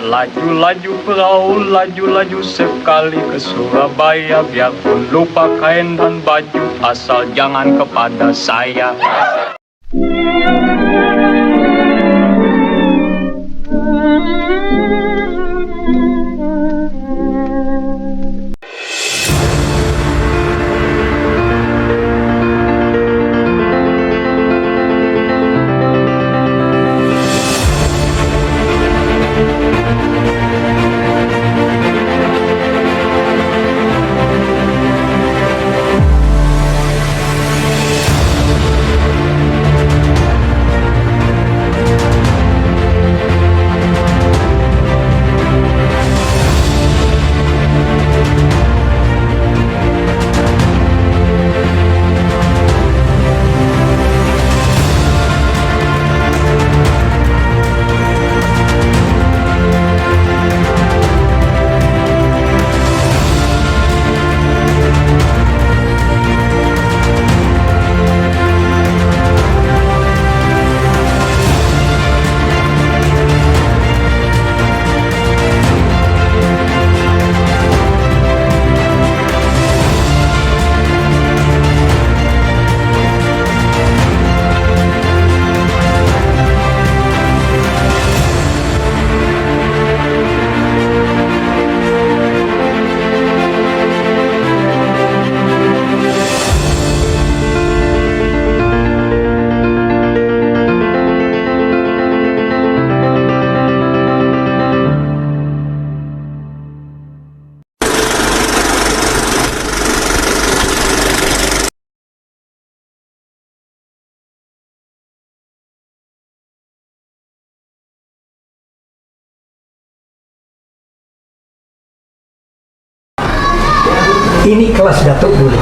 Laju-laju perahu, laju-laju sekali ke Surabaya. Biarpun lupa kain dan baju, asal jangan kepada saya. Ini kelas Datuk dulu.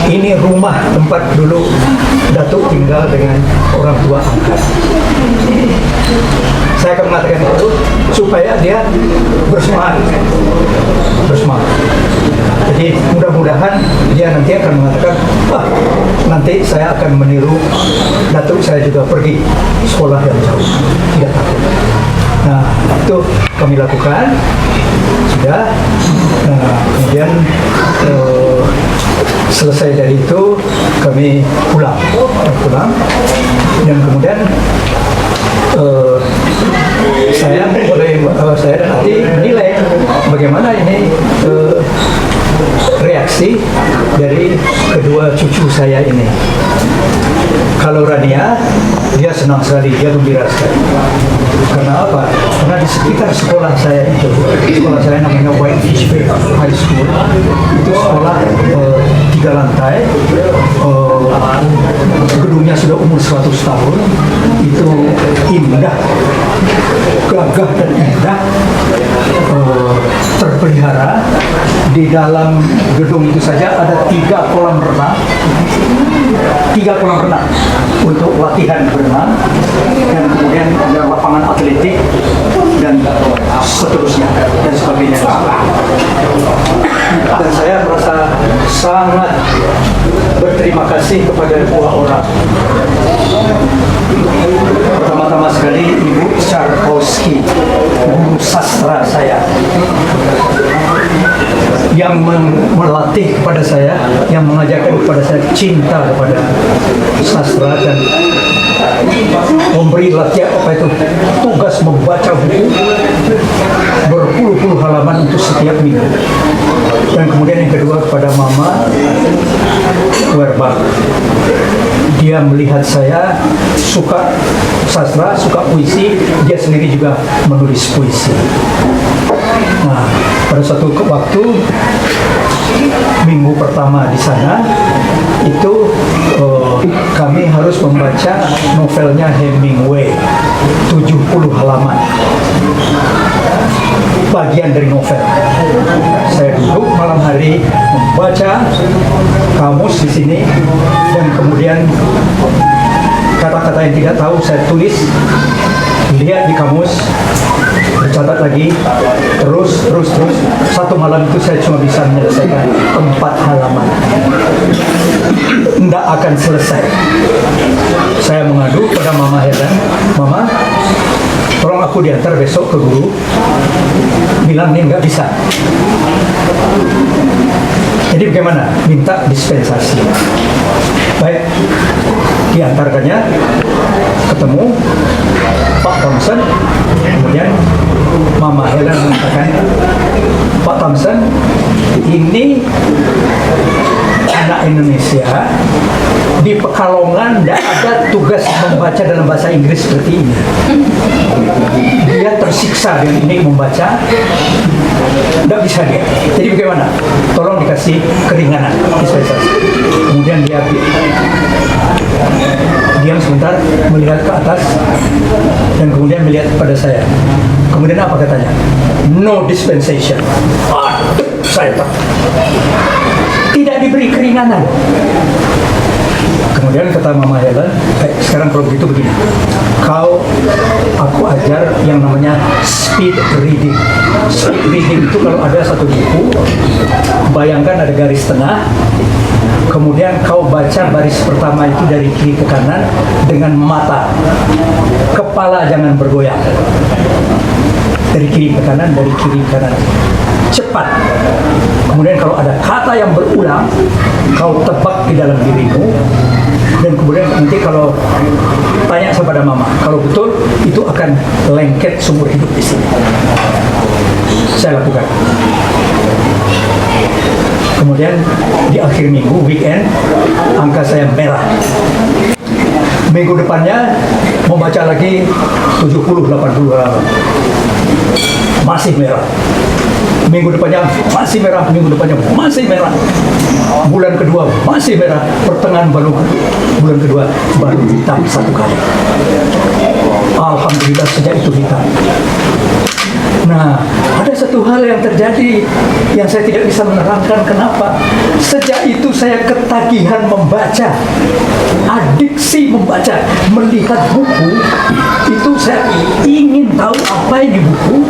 Ini rumah tempat dulu Datuk tinggal dengan orang tua angkat. Saya akan mengatakan itu supaya dia bersemangat. Jadi mudah-mudahan dia nanti akan mengatakan, wah, nanti saya akan meniru Datuk saya juga pergi sekolah yang jauh, tidak takut. Nah, itu kami lakukan. Sudah. Nah, kemudian selesai dari itu kami pulang dan kemudian saya dan Ati menilai bagaimana ini reaksi dari kedua cucu saya ini. Kalau Rania, dia senang sekali, dia gembira sekali. Karena apa? Karena di sekitar sekolah saya itu, sekolah saya namanya Whitefish Bay High School, itu sekolah 3 lantai, gedungnya sudah umur 100 tahun, itu indah, gagah dan indah, terpelihara. Di dalam gedung itu saja ada 3 kolam renang, untuk latihan berenang, dan kemudian ada lapangan atletik dan seterusnya dan sebagainya. Dan saya merasa sangat berterima kasih kepada 2 orang. Pertama-tama sekali Ibu Charkowski, guru sastra saya, yang melatih kepada saya, yang mengajarkan kepada saya cinta kepada sastra dan memberi latihan tugas membaca buku berpuluh-puluh halaman untuk setiap minggu. Dan kemudian yang kedua kepada Mama Werbach, dia melihat saya suka sastra, suka puisi, dia sendiri juga menulis puisi. Nah, pada suatu waktu minggu pertama di sana itu kami harus membaca novelnya Hemingway, 70 halaman, bagian dari novel. Saya duduk malam hari membaca kamus di sini, dan kemudian kata-kata yang tidak tahu saya tulis, lihat di kamus, bercatat lagi, terus. Satu malam itu saya cuma bisa menyelesaikan 4 halaman. Tidak akan selesai. Saya mengadu pada Mama Helen, Mama, tolong aku diantar besok ke guru, bilang nih nggak bisa. Jadi bagaimana? Minta dispensasi. Baik, diantarkannya, ketemu Pak Thompson, kemudian Mama Helen mengatakan, Pak Thompson, ini anak Indonesia di Pekalongan tidak ada tugas membaca dalam bahasa Inggris seperti ini. Dia tersiksa dengan ini membaca, tidak bisa dia. Jadi bagaimana? Tolong dikasih keringanan dispensasi. Kemudian dia diam sebentar, melihat ke atas, dan kemudian melihat kepada saya. Kemudian apa katanya? No dispensation. Aduh, saya tak. Tidak diberi keringanan. Kemudian kata Mama Helen, sekarang kalau begitu begini, aku ajar yang namanya speed reading. Speed reading itu kalau ada satu buku, bayangkan ada garis tengah, kemudian kau baca baris pertama itu dari kiri ke kanan dengan mata, kepala jangan bergoyang. Dari kiri ke kanan, dari kiri ke kanan, cepat. Kemudian kalau ada kata yang berulang, kau tebak di dalam dirimu. Dan kemudian nanti kalau tanya kepada Mama, kalau betul itu akan lengket seumur hidup di sini. Saya lakukan. Kemudian di akhir minggu, weekend, angka saya merah. Minggu depannya membaca lagi 70-80 halaman. Masih merah. Minggu depannya masih merah, minggu depannya masih merah. Bulan kedua masih merah, pertengahan bulan kedua baru hitam satu kali. Alhamdulillah sejak itu hitam. Nah, ada satu hal yang terjadi yang saya tidak bisa menerangkan kenapa. Sejak itu saya ketagihan membaca, adiksi membaca, melihat buku itu saya ingin tahu apa ini buku,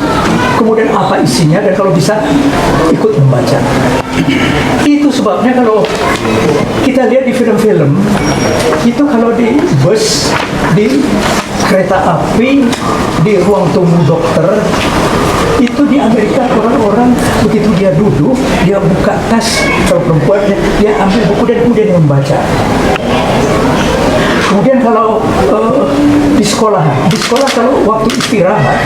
kemudian apa isinya, dan kalau bisa ikut membaca. Itu sebabnya kalau kita lihat di film-film, itu kalau di bus, di kereta api, di ruang tunggu dokter, itu di Amerika orang-orang begitu dia duduk, dia buka tas, kalau perempuan dia ambil buku dan kemudian dia membaca. Kemudian kalau di sekolah kalau waktu istirahat,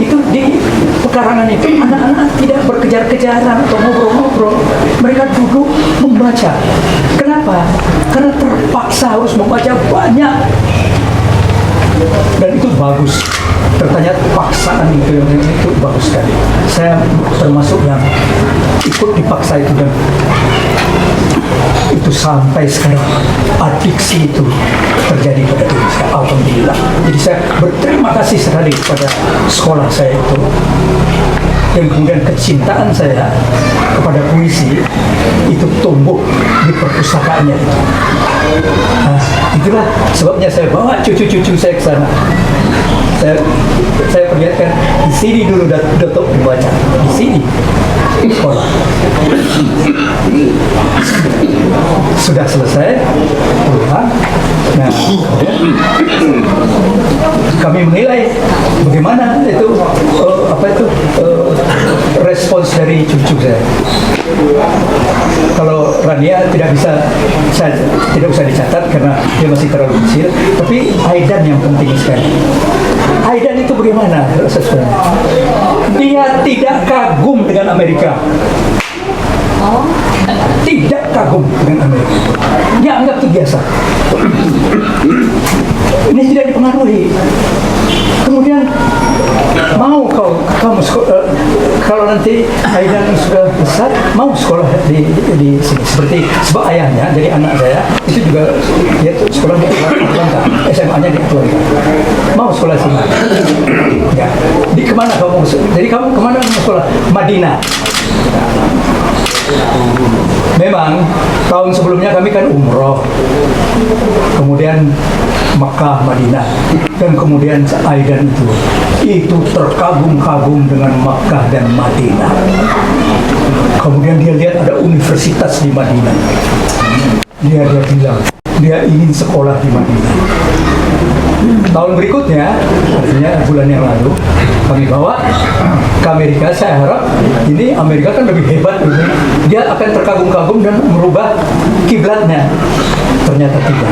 itu di pekarangan itu anak-anak tidak berkejar-kejaran atau ngobrol-ngobrol, mereka duduk membaca. Kenapa? Karena terpaksa harus membaca banyak. Dan itu bagus. Ternyata paksaan itu bagus sekali. Saya termasuk yang ikut dipaksa itu, dan itu sampai sekarang adiksi itu terjadi pada diri saya. Alhamdulillah. Jadi saya berterima kasih sekali kepada sekolah saya itu, dan kemudian kecintaan saya kepada puisi itu tumbuh di perpustakaannya itu. Nah, itulah sebabnya saya bawa cucu-cucu saya ke sana. Saya perlihatkan, di sini dulu Dato dibaca, di sini sekolah. Sudah selesai pulang. Nah, kami menilai bagaimana itu respons dari cucu saya. Kalau Rania tidak bisa dicatat karena dia masih terlalu kecil, tapi Aidan yang penting sekali. Aidan itu bagaimana? Dia tidak kagum dengan Amerika. Tidak kagum dengan Amerika. Dia anggap itu biasa. Ini tidak dipengaruhi. Kemudian mau kamu kalau nanti Aidan sudah besar, mau sekolah di sini, seperti sebab ayahnya jadi anak saya itu juga dia tuh sekolah di Atlanta, SMA-nya di Atlanta. Mau sekolah sini? Ya. Di kemana kamu? Jadi kamu kemana kamu sekolah? Madinah. Memang tahun sebelumnya kami kan umroh, kemudian Makkah, Madinah, dan kemudian Aidan itu terkagum-kagum dengan Makkah dan Madinah. Kemudian dia lihat ada universitas di Madinah, dia bilang dia ingin sekolah di Madinah. tahun berikutnya, artinya bulan yang lalu, kami bawa ke Amerika. Saya harap ini Amerika kan lebih hebat ini, dia akan terkagum-kagum dan merubah kiblatnya. Ternyata tidak.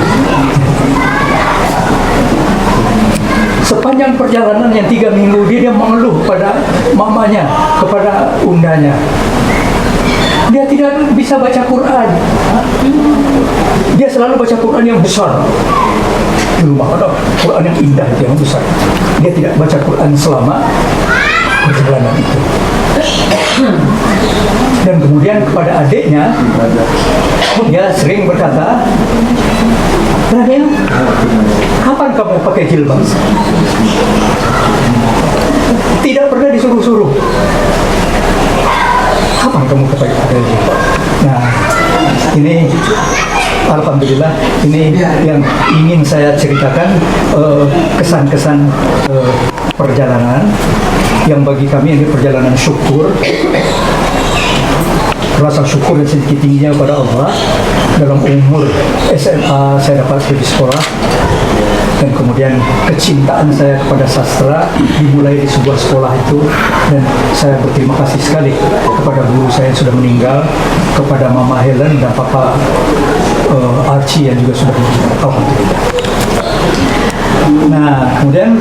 Sepanjang perjalanan yang 3 minggu dia mengeluh pada mamanya, kepada undanya. Dia tidak bisa baca Quran. Dia selalu baca Quran yang besar. Di rumah ada Quran yang indah, yang besar. Dia tidak baca Quran selama perjalanan itu. Dan kemudian kepada adiknya, dia sering berkata, Daniel, kapan kamu pakai jilbab? Tidak pernah disuruh-suruh. Kapan kamu pakai jilbab? Nah, ini alhamdulillah, ini yang ingin saya ceritakan, kesan-kesan perjalanan yang bagi kami ini perjalanan syukur, rasa syukur dan sedikit tingginya kepada Allah. Dalam umur SMA saya dapat pergi sekolah, dan kemudian kecintaan saya kepada sastra dimulai di sebuah sekolah itu, dan saya berterima kasih sekali kepada guru saya yang sudah meninggal, kepada Mama Helen dan Papa Archie yang juga sudah meninggal. Alhamdulillah. Nah, kemudian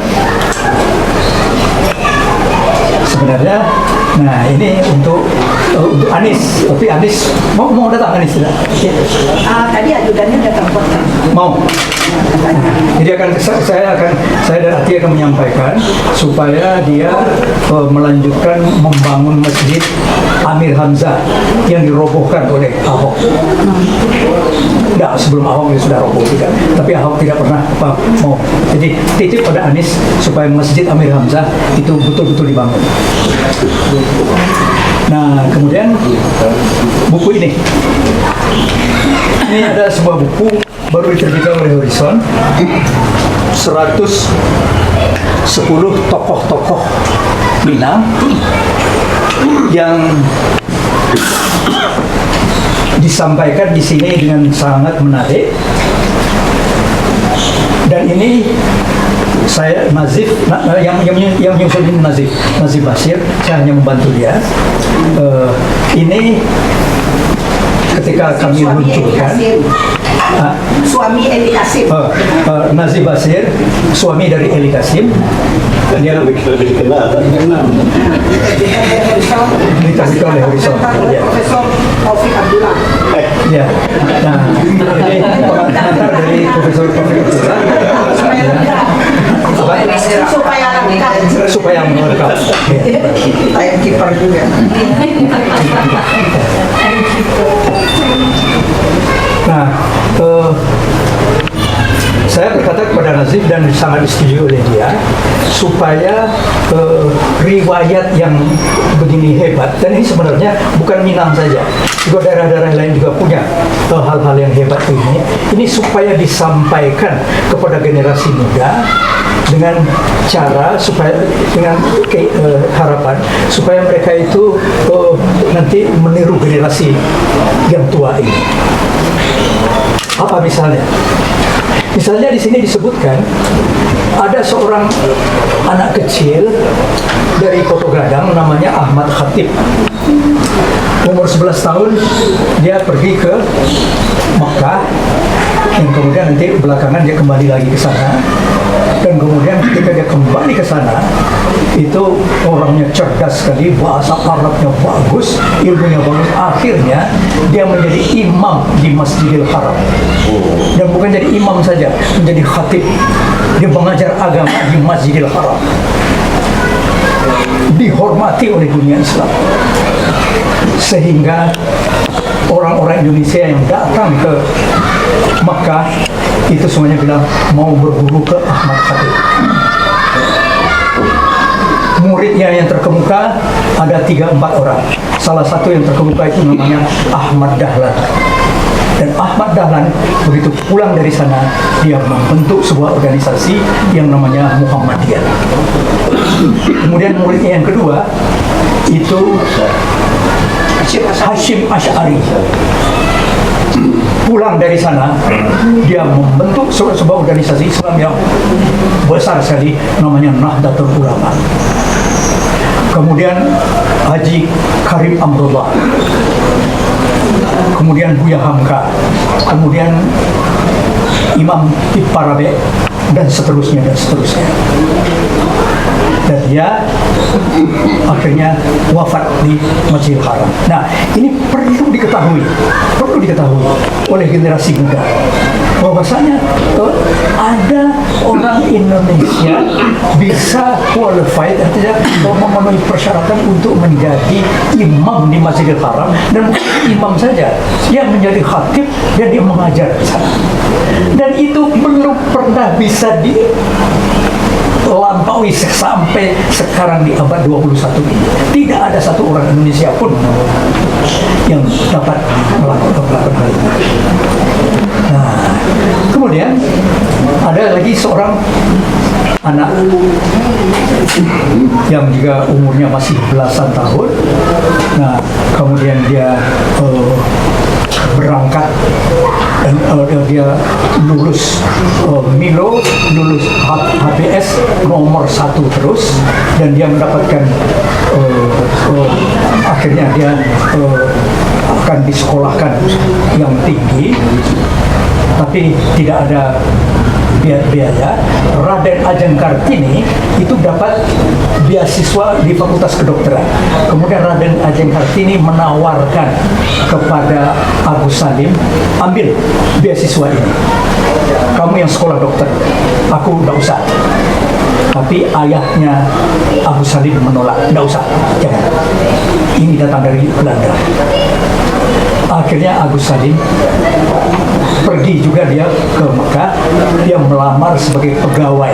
sebenarnya, nah ini untuk Anis, tapi Anis mau datang, Anis tidak? Tadi ajudannya datang kok. Mau. Jadi saya dan Ati akan menyampaikan supaya dia melanjutkan membangun masjid Amir Hamzah yang dirobohkan oleh Ahok. Tidak, sebelum Ahok dia sudah roboh juga, tapi Ahok tidak pernah mau. Jadi titip pada Anies supaya masjid Amir Hamzah itu betul-betul dibangun. Nah, kemudian buku ini ada sebuah buku baru diterbitkan oleh Horizon, 110 tokoh-tokoh Minang yang disampaikan di sini dengan sangat menarik. Dan ini saya Nazif, yang menyusun ini Nazif Basir, saya hanya membantu dia. Ini ketika kami luncurkan, suami Eli Kasim. Nazif Basir, suami dari Eli Kasim. Dia lebih dikenal. Diterbitkan oleh Horizon. Profesor Taufik Abdullah. Ya. Nah, ini pengantar dari Profesor Taufik Abdullah. Supaya lengkap. Supaya lengkap. Timekeeper juga. Nah, saya berkata kepada Nazif dan sangat disetujui oleh dia supaya riwayat yang begini hebat, dan ini sebenarnya bukan Minang saja, juga daerah-daerah lain juga punya hal-hal yang hebat ini supaya disampaikan kepada generasi muda dengan cara supaya dengan harapan supaya mereka itu nanti meniru generasi yang tua ini. Apa misalnya? Misalnya di sini disebutkan ada seorang anak kecil dari Kota Gadang namanya Ahmad Khatib. Umur 11 tahun dia pergi ke Makkah, dan kemudian nanti belakangan dia kembali lagi ke sana. Dan kemudian ketika dia kembali ke sana, itu orangnya cerdas sekali, bahasa Arabnya bagus, ilmunya bagus. Akhirnya dia menjadi imam di Masjidil Haram. Dan bukan jadi imam saja, menjadi khatib. Dia mengajar agama di Masjidil Haram. Dihormati oleh dunia Islam. Sehingga orang-orang Indonesia yang datang ke Makkah itu semuanya bilang mau berguru ke Ahmad Khatib. Muridnya yang terkemuka ada 3-4 orang. Salah satu yang terkemuka itu namanya Ahmad Dahlan. Dan Ahmad Dahlan begitu pulang dari sana, dia membentuk sebuah organisasi yang namanya Muhammadiyah. Kemudian muridnya yang kedua itu Hashim Asy'ari. pulang dari sana, dia membentuk sebuah organisasi Islam yang besar sekali, namanya Nahdlatul Ulama. Kemudian Haji Karim Amrullah, kemudian Buya Hamka, kemudian Imam Iparabe, dan seterusnya dan seterusnya. Dan dia akhirnya wafat di Masjidil Haram. Nah, ini perlu diketahui oleh generasi muda, bahwasanya ada orang Indonesia bisa qualified, artinya memenuhi persyaratan untuk menjadi imam di Masjidil Haram, dan bukan imam saja, dia menjadi khatib dan dia mengajar di sana. Dan itu belum pernah bisa lampaui sampai sekarang di abad 21 ini. Tidak ada satu orang Indonesia pun yang dapat melakukan hal itu. Nah, kemudian ada lagi seorang anak yang juga umurnya masih belasan tahun. Nah, kemudian dia berangkat dan dia lulus Milo, lulus HBS nomor 1 terus, dan dia mendapatkan akhirnya dia akan disekolahkan yang tinggi, tapi tidak ada biaya. Raden Ajeng Kartini itu dapat beasiswa di Fakultas Kedokteran. Kemudian Raden Ajeng Kartini menawarkan kepada Agus Salim, ambil beasiswa ini, kamu yang sekolah dokter, aku tidak usah. Tapi ayahnya Agus Salim menolak, tidak usah, jangan. Ini datang dari Belanda. Akhirnya Agus Salim pergi juga dia ke Mekah, dia melamar sebagai pegawai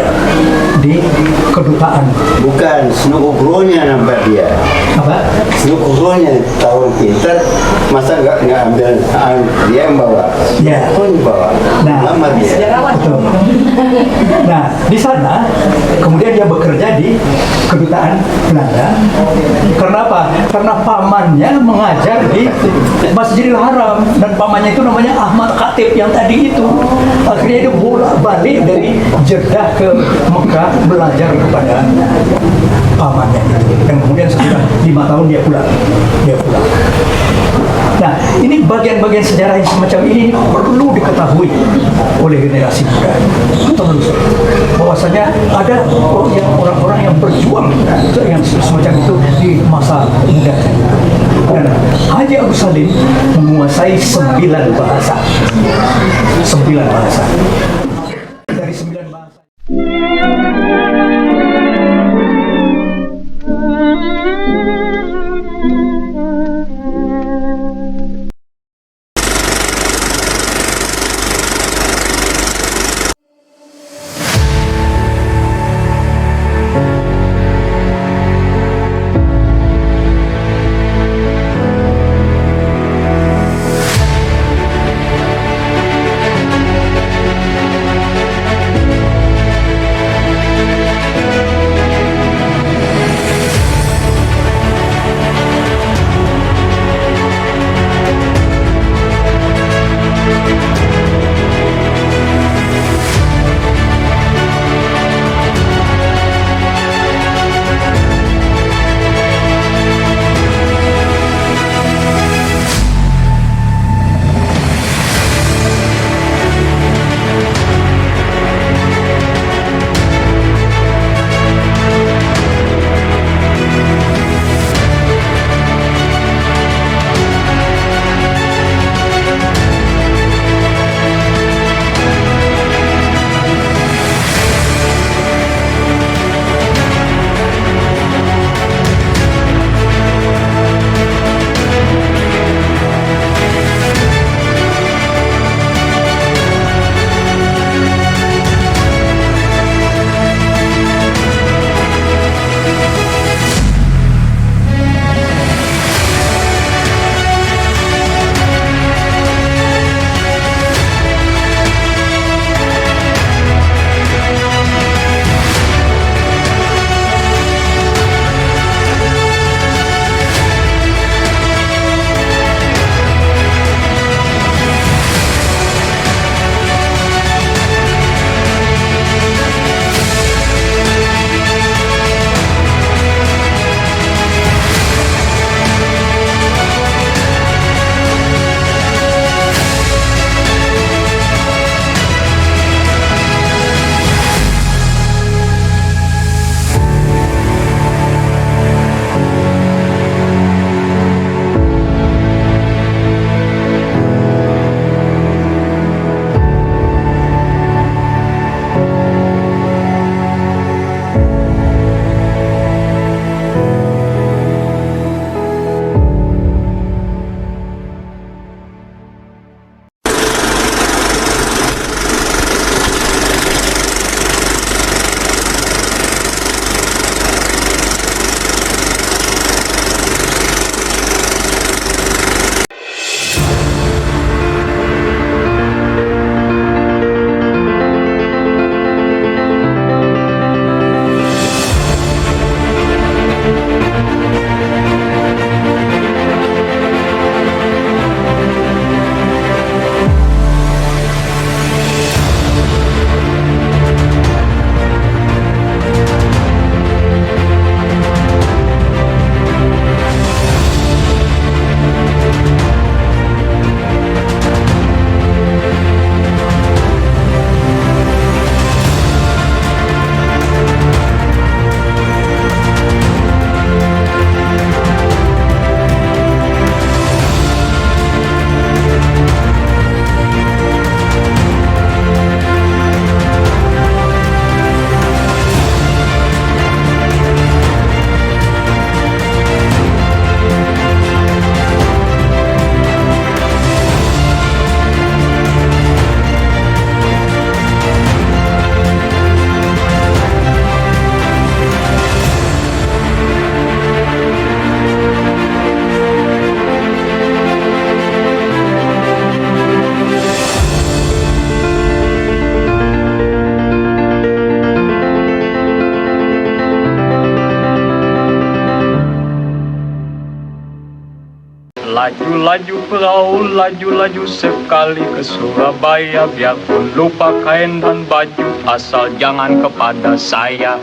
di kedutaan. Bukan, Snukugrunya nampak dia. Apa? Snukugrunya tahun pintar, masa nggak ambil dia yang bawa. Ya. Pun bawa. Nah, lamar dia. betul. Nah, di sana kemudian dia bekerja di kedutaan Belanda. Karena apa? Karena pamannya mengajar di Masjidil Haram, dan pamannya itu namanya Ahmad Khatib yang tadi itu. Akhirnya dia bolak-balik dari Jeddah ke Mekah belajar kepada pamannya itu. Dan kemudian setelah 5 tahun dia pulang. Nah, ini bagian-bagian sejarah yang semacam ini perlu diketahui oleh generasi muda. Terus, bahwasanya ada orang-orang yang berjuang yang semacam itu di masa muda. Dan Haji Agus Salim menguasai 9 bahasa. 9 bahasa. Dari 9 bahasa. Laju-laju perahu, laju-laju sekali ke Surabaya. Biarpun lupa kain dan baju, asal jangan kepada saya.